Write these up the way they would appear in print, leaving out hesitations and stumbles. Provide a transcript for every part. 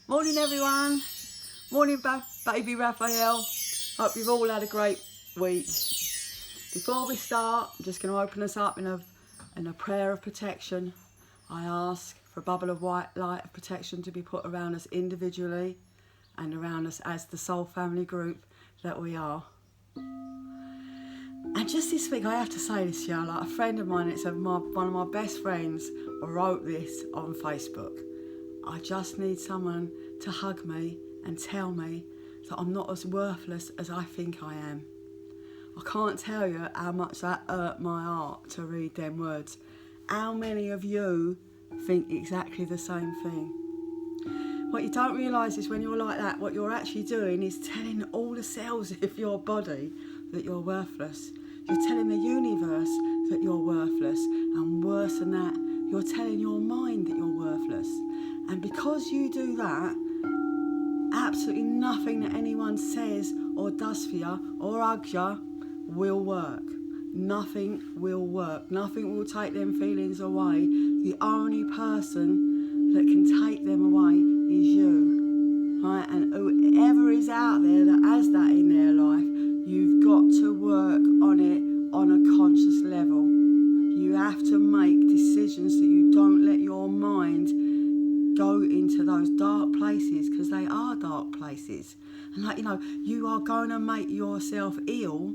Morning everyone. Morning baby Raphael. Hope you've all had a great week. Before we start, I'm just going to open us up in a prayer of protection. I ask for a bubble of white light of protection to be put around us individually and around us as the soul family group that we are. And just this week, I have to say this, yeah, like a friend of mine, one of my best friends, wrote this on Facebook. I just need someone to hug me and tell me that I'm not as worthless as I think I am. I can't tell you how much that hurt my heart to read them words. How many of you think exactly the same thing? What you don't realise is when you're like that, what you're actually doing is telling all the cells of your body that you're worthless. You're telling the universe that you're worthless. And worse than that, you're telling your mind that you're worthless. And because you do that, absolutely nothing that anyone says or does for you or hugs you will work. Nothing will work. Nothing will take them feelings away. The only person that can take them away is you. Right? And whoever is out there that has that in their life, you've got to work on it on a conscious level. You have to make decisions that you don't let your mind go into those dark places, because they are dark places. And you are going to make yourself ill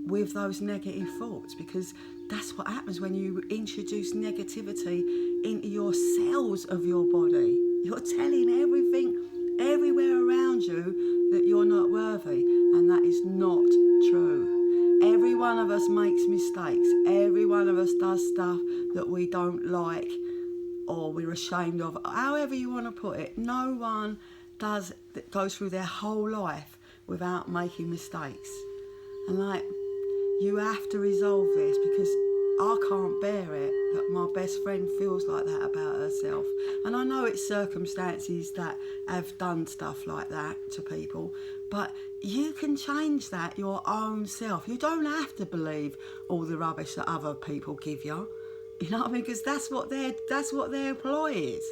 with those negative thoughts, because that's what happens when you introduce negativity into your cells of your body. You're telling everything everywhere around you that you're not worthy, and that is not true. Every one of us makes mistakes. Every one of us does stuff that we don't like or we're ashamed of, however you want to put it. No one goes through their whole life without making mistakes. And you have to resolve this, because I can't bear it that my best friend feels like that about herself. And I know it's circumstances that have done stuff like that to people, but you can change that your own self. You don't have to believe all the rubbish that other people give you. You know what I mean? Because that's what their ploy is,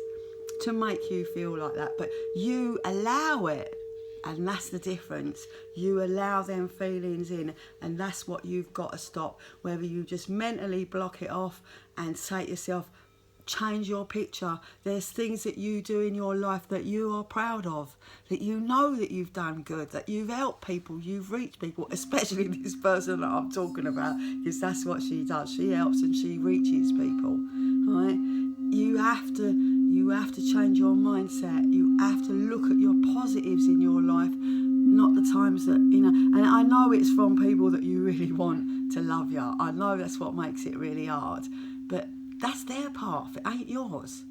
to make you feel like that. But you allow it, and that's the difference. You allow them feelings in, and that's what you've got to stop. Whether you just mentally block it off and say to yourself, change your picture. There's things that you do in your life that you are proud of, that you know that you've done good, that you've helped people, you've reached people, especially this person that I'm talking about, because that's what she does. She helps and she reaches people, right? You have to change your mindset. You have to look at your positives in your life, not the times that, and I know it's from people that you really want to love you. I know that's what makes it really hard, but that's their part. It ain't yours.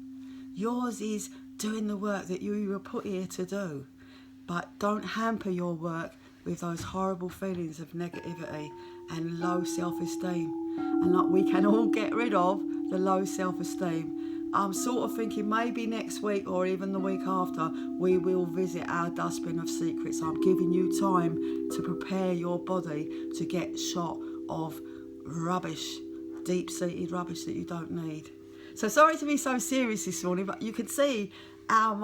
Yours is doing the work that you were put here to do. But don't hamper your work with those horrible feelings of negativity and low self-esteem. And we can all get rid of the low self-esteem. I'm sort of thinking maybe next week or even the week after, we will visit our dustbin of secrets. I'm giving you time to prepare your body to get shot of rubbish, deep-seated rubbish that you don't need. So sorry to be so serious this morning, but you can see how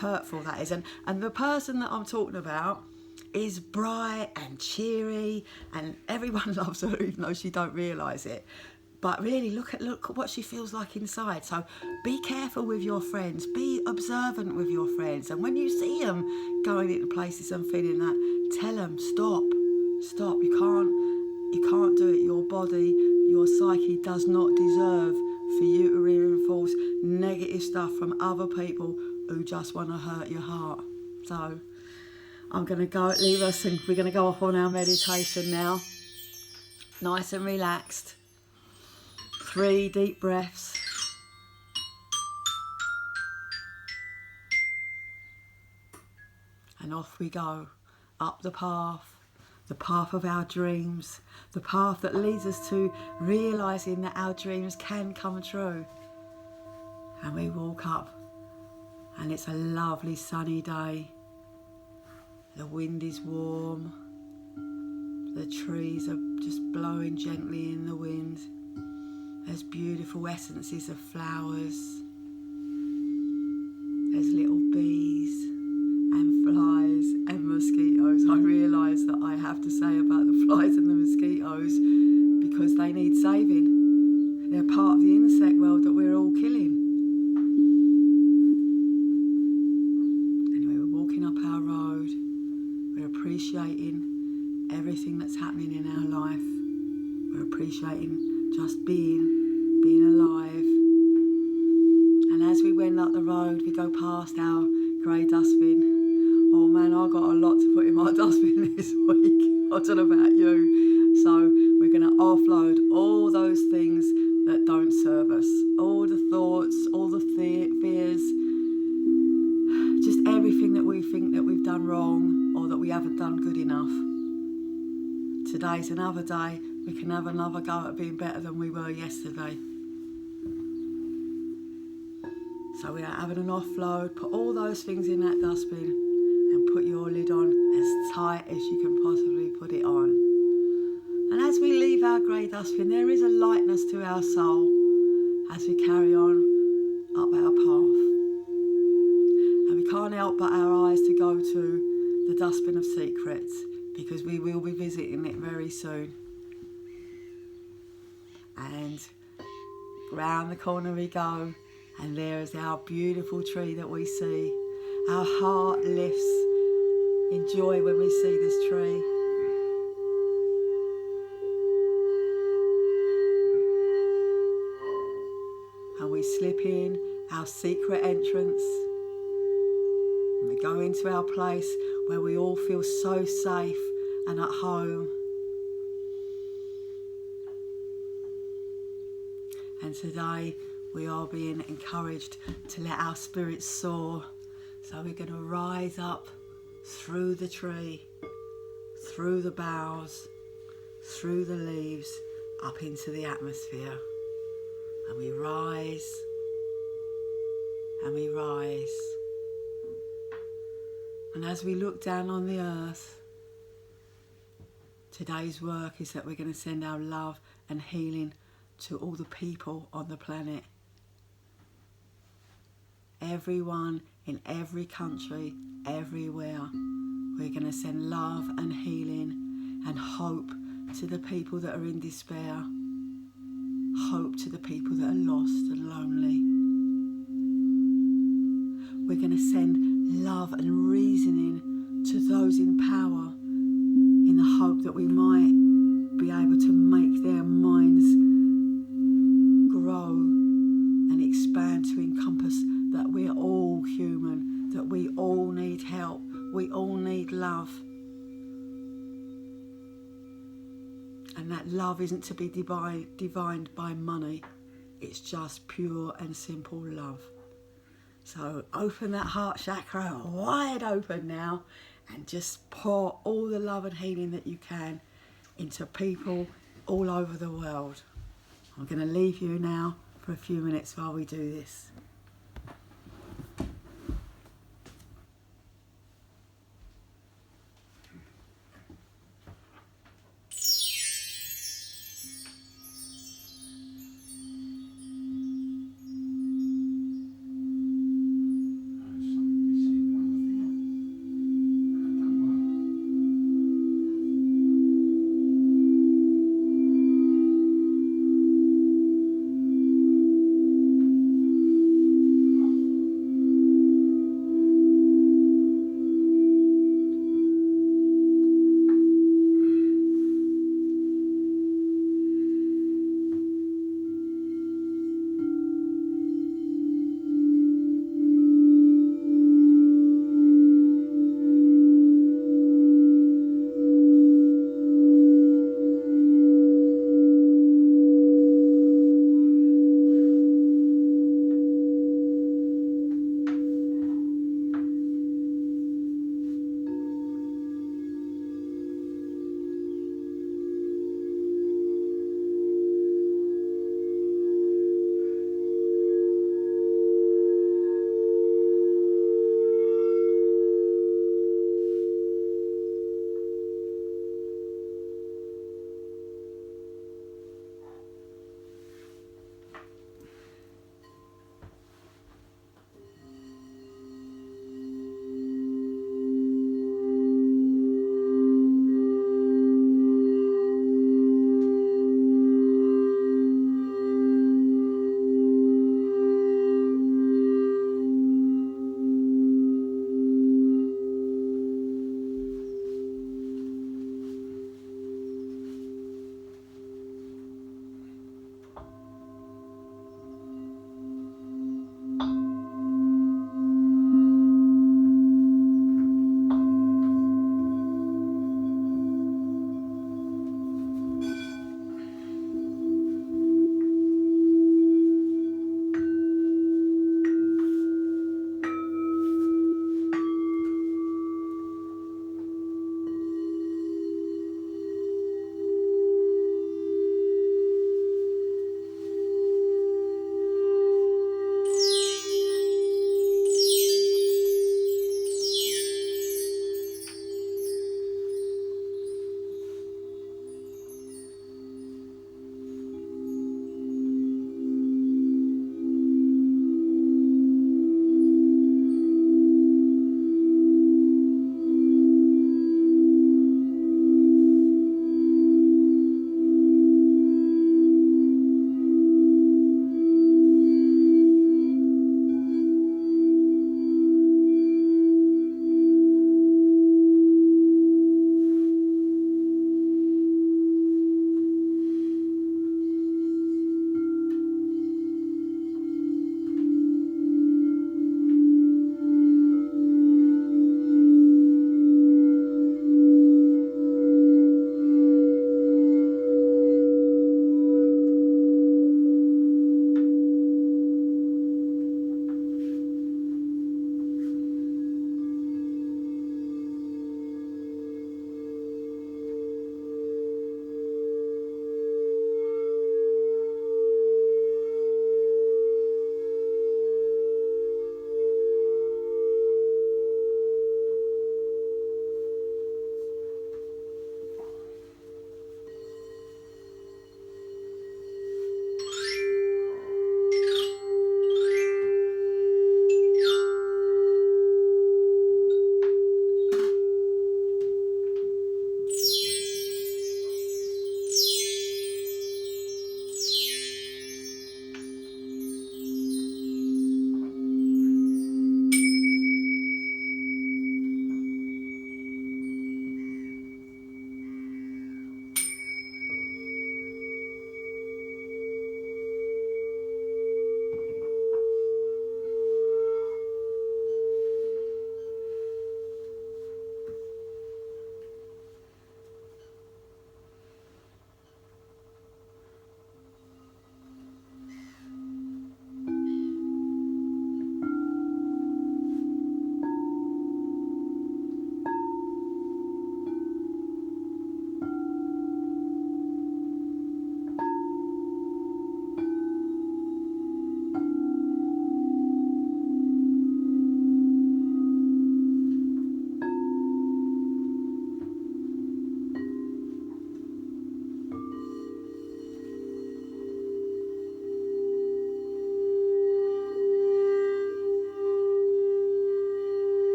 hurtful that is. And the person that I'm talking about is bright and cheery, and everyone loves her, even though she don't realise it. But really, look at what she feels like inside. So be careful with your friends. Be observant with your friends. And when you see them going into places and feeling that, tell them, stop. You can't do it. Your body, your psyche does not deserve for you to reinforce negative stuff from other people who just want to hurt your heart. So I'm going to leave us, and we're going to go off on our meditation now. Nice and relaxed. 3 deep breaths. And off we go, up the path of our dreams, the path that leads us to realising that our dreams can come true. And we walk up, and it's a lovely sunny day. The wind is warm. The trees are just blowing gently in the wind. There's beautiful essences of flowers. There's little bees appreciating everything that's happening in our life. We're appreciating just being alive. And as we went up the road, we go past our grey dustbin. Oh man, I got a lot to put in my dustbin this week. I don't know about you. So we're going to offload all those things that don't serve us. All the thoughts, all the fears, just everything that we think that we've done wrong or that we haven't done good enough. Today's another day. We can have another go at being better than we were yesterday. So we are having an offload. Put all those things in that dustbin and put your lid on as tight as you can possibly put it on. And as we leave our grey dustbin, there is a lightness to our soul as we carry on up our path. And we can't help but our eyes to go to the dustbin of secrets, because we will be visiting it very soon. And round the corner we go, and there is our beautiful tree that we see. Our heart lifts in joy when we see this tree. And we slip in our secret entrance. And we go into our place where we all feel so safe and at home. And today we are being encouraged to let our spirits soar. So we're going to rise up through the tree, through the boughs, through the leaves, up into the atmosphere. And we rise, and we rise. And as we look down on the earth, today's work is that we're going to send our love and healing to all the people on the planet. Everyone in every country, everywhere. We're going to send love and healing and hope to the people that are in despair. Hope to the people that are lost and lonely. We're going to send love and reasoning to those in power, in the hope that we might be able to make their minds grow and expand to encompass that we're all human, that we all need help, we all need love. And that love isn't to be divined by money, it's just pure and simple love. So open that heart chakra wide open now and just pour all the love and healing that you can into people all over the world. I'm going to leave you now for a few minutes while we do this.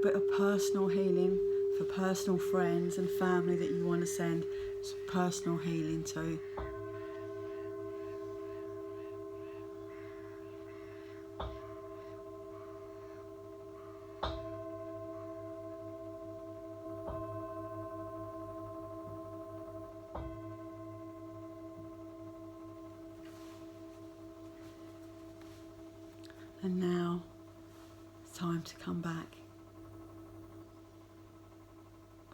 little bit of personal healing for personal friends and family that you want to send some personal healing to. And now it's time to come back.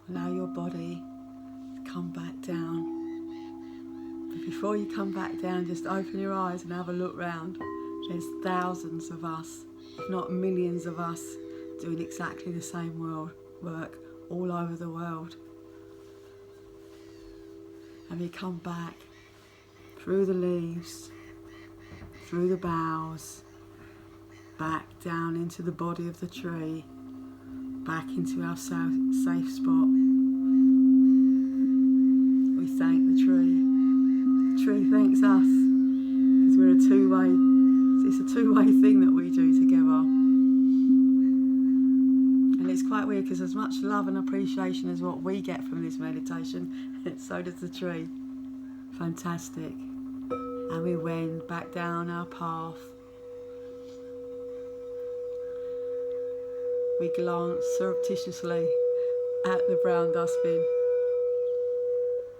Allow your body to come back down. But before you come back down, just open your eyes and have a look round. There's thousands of us, if not millions of us, doing exactly the same work all over the world. And we come back through the leaves, through the boughs, back down into the body of the tree, back into our safe spot. We thank the tree. The tree thanks us, because we're it's a two-way thing that we do together. And it's quite weird, because as much love and appreciation as what we get from this meditation, so does the tree. Fantastic. And we wend back down our path. We glance surreptitiously at the brown dustbin,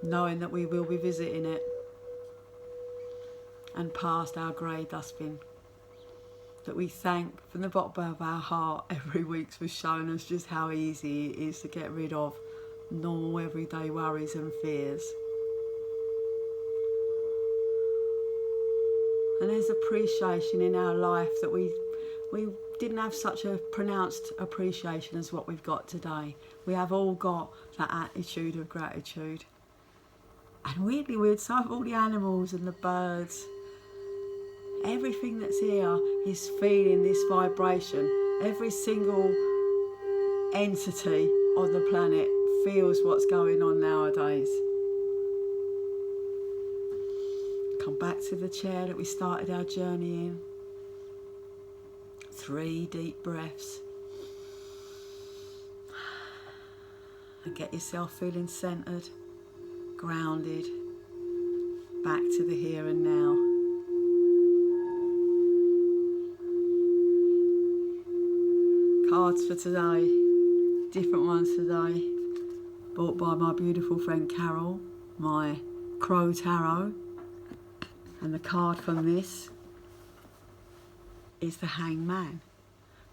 knowing that we will be visiting it, and past our grey dustbin that we thank from the bottom of our heart every week for showing us just how easy it is to get rid of normal everyday worries and fears. And there's appreciation in our life that we didn't have such a pronounced appreciation as what we've got today. We have all got that attitude of gratitude. And weirdly weird, so have all the animals and the birds. Everything that's here is feeling this vibration. Every single entity on the planet feels what's going on nowadays. Come back to the chair that we started our journey in. 3 deep breaths. And get yourself feeling centered, grounded, back to the here and now. Cards for today, different ones today, bought by my beautiful friend Carol, my Crow Tarot. And the card from this is the Hangman.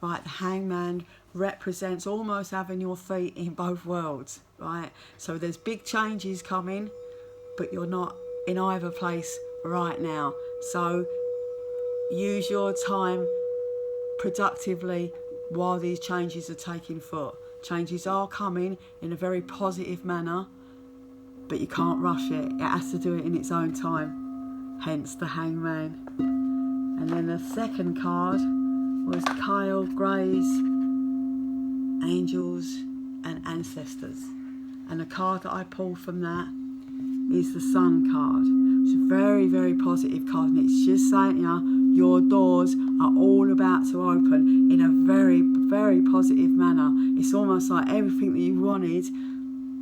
Right, the Hangman represents almost having your feet in both worlds, right? So there's big changes coming, but you're not in either place right now. So use your time productively while these changes are taking foot. Changes are coming in a very positive manner, but you can't rush it. It has to do it in its own time. Hence the Hangman. And then the second card was Kyle Gray's Angels and Ancestors. And the card that I pulled from that is the Sun card. It's a very, very positive card, and it's just saying to you, your doors are all about to open in a very, very positive manner. It's almost like everything that you wanted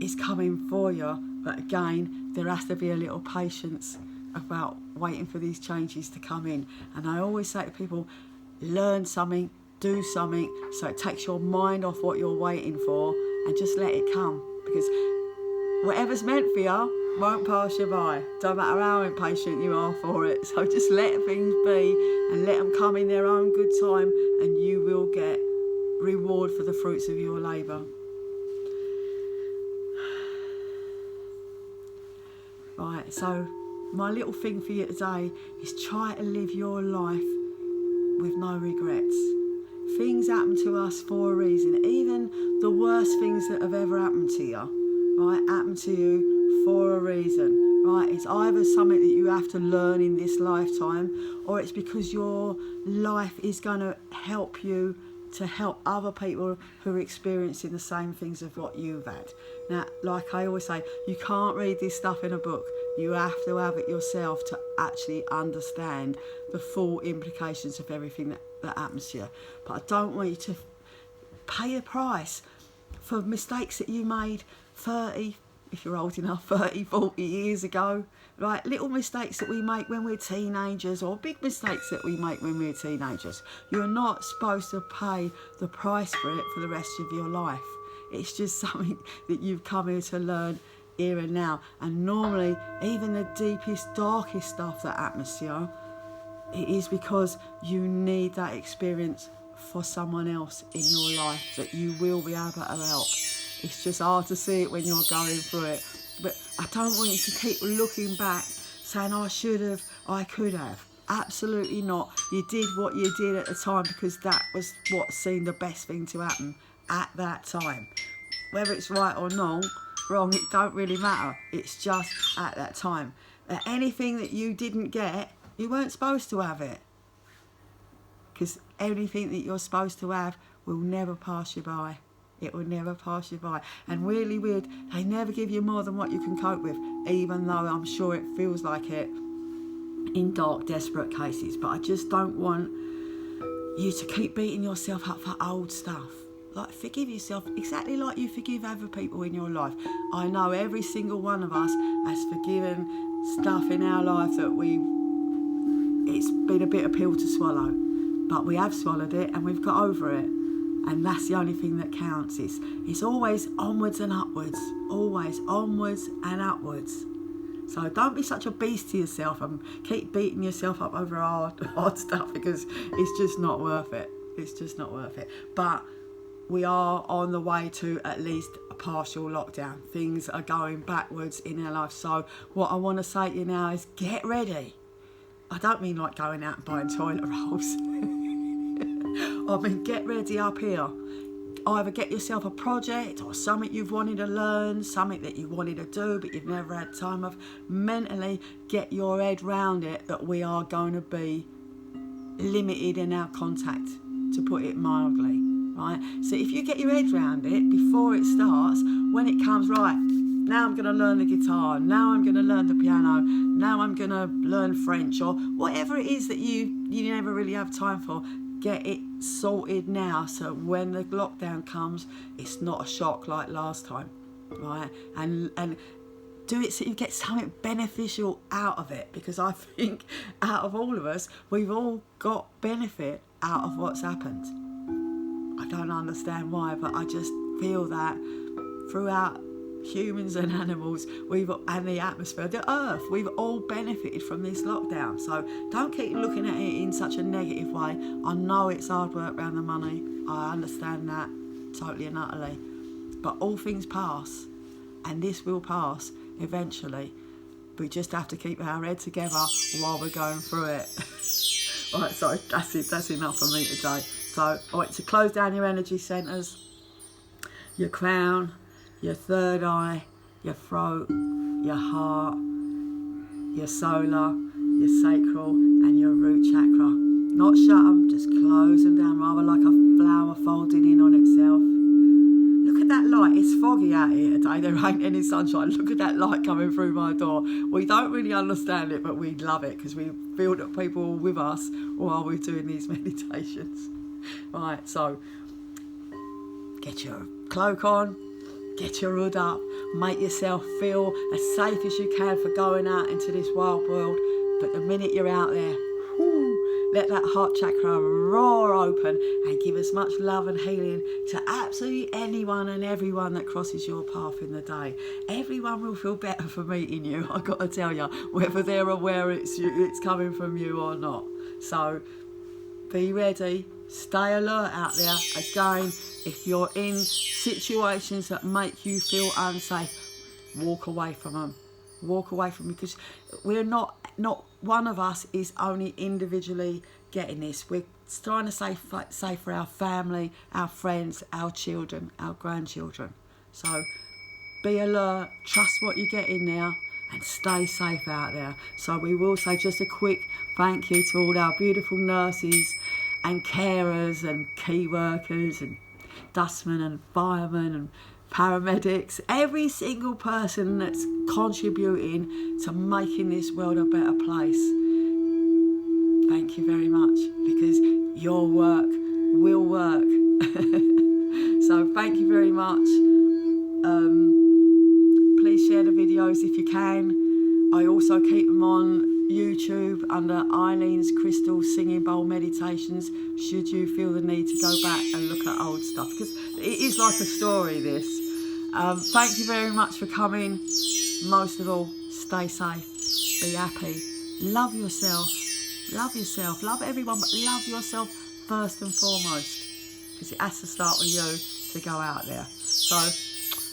is coming for you. But again, there has to be a little patience about waiting for these changes to come in. And I always say to people, learn something, do something, so it takes your mind off what you're waiting for and just let it come. Because whatever's meant for you won't pass you by. Don't matter how impatient you are for it. So just let things be and let them come in their own good time, and you will get reward for the fruits of your labour. Right, so my little thing for you today is try to live your life with no regrets. Things happen to us for a reason. Even the worst things that have ever happened to you, right, happen to you for a reason, right? It's either something that you have to learn in this lifetime, or it's because your life is going to help you to help other people who are experiencing the same things of what you've had. Now, like I always say, you can't read this stuff in a book. You have to have it yourself to actually understand the full implications of everything that happens to you. But I don't want you to pay a price for mistakes that you made 30, if you're old enough, 30, 40 years ago, right? Little mistakes that we make when we're teenagers, or big mistakes that we make when we're teenagers. You're not supposed to pay the price for it for the rest of your life. It's just something that you've come here to learn here and now. And normally, even the deepest, darkest stuff that happens to you, it is because you need that experience for someone else in your life that you will be able to help. It's just hard to see it when you're going through it. But I don't want you to keep looking back saying, I should have, I could have. Absolutely not. You did what you did at the time because that was what seemed the best thing to happen at that time. Whether it's right or wrong, it don't really matter. It's just at that time. Anything that you didn't get, you weren't supposed to have it. Because anything that you're supposed to have will never pass you by. It will never pass you by. And really weird, they never give you more than what you can cope with, even though I'm sure it feels like it in dark, desperate cases. But I just don't want you to keep beating yourself up for old stuff. Like, forgive yourself exactly like you forgive other people in your life. I know every single one of us has forgiven stuff in our life that it's been a bitter pill to swallow. But we have swallowed it and we've got over it. And that's the only thing that counts. It's always onwards and upwards. Always onwards and upwards. So don't be such a beast to yourself and keep beating yourself up over hard stuff, because it's just not worth it. It's just not worth it. But we are on the way to at least a partial lockdown. Things are going backwards in our life. So what I want to say to you now is get ready. I don't mean like going out and buying toilet rolls. I mean, get ready up here. Either get yourself a project or something you've wanted to learn, something that you wanted to do but you've never had time of. Mentally get your head round it that we are going to be limited in our contact, to put it mildly, right? So if you get your head round it before it starts, when it comes, right, now I'm going to learn the guitar, now I'm going to learn the piano, now I'm going to learn French, or whatever it is that you never really have time for, get it sorted now, so when the lockdown comes, it's not a shock like last time, right? And do it so you get something beneficial out of it, because I think out of all of us, we've all got benefit out of what's happened. I don't understand why, but I just feel that throughout humans and animals, and the atmosphere, the earth, we've all benefited from this lockdown. So don't keep looking at it in such a negative way. I know it's hard work around the money. I understand that totally and utterly. But all things pass, and this will pass eventually. We just have to keep our head together while we're going through it. Alright, so that's it. That's enough for me today. So, alright, to close down your energy centres, your crown, your third eye, your throat, your heart, your solar, your sacral, and your root chakra. Not shut them, just close them down, rather like a flower folding in on itself. Look at that light. It's foggy out here today. There ain't any sunshine. Look at that light coming through my door. We don't really understand it, but we love it because we feel that people are with us while we're doing these meditations. Right, so get your cloak on. Get your hood up, make yourself feel as safe as you can for going out into this wild world. But the minute you're out there, let that heart chakra roar open and give as much love and healing to absolutely anyone and everyone that crosses your path in the day. Everyone will feel better for meeting you, I've got to tell you, whether they're aware it's coming from you or not. So be ready. Stay alert out there. Again, if you're in situations that make you feel unsafe, walk away from them. Walk away from them, because we're not one of us is only individually getting this. We're trying to say for our family, our friends, our children, our grandchildren. So be alert, trust what you get in there, and stay safe out there. So we will say just a quick thank you to all our beautiful nurses and carers and key workers and dustmen and firemen and paramedics, every single person that's contributing to making this world a better place. Thank you very much, because your work will work. So thank you very much. Please share the videos if you can. I also keep them on YouTube under Eileens Crystal Singing Bowl Meditations, should you feel the need to go back and look at old stuff, because it is like a story, this. Thank you very much for coming. Most of all, stay safe, be happy, love yourself, love everyone, but love yourself first and foremost, because it has to start with you to go out there. So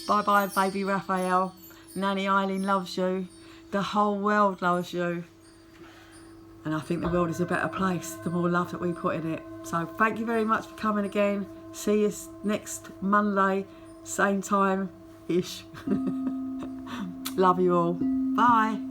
bye bye, baby Raphael. Nanny Eileen loves you. The whole world loves you. And I think the world is a better place the more love that we put in it. So thank you very much for coming again. See you next Monday, same time-ish. Love you all. Bye.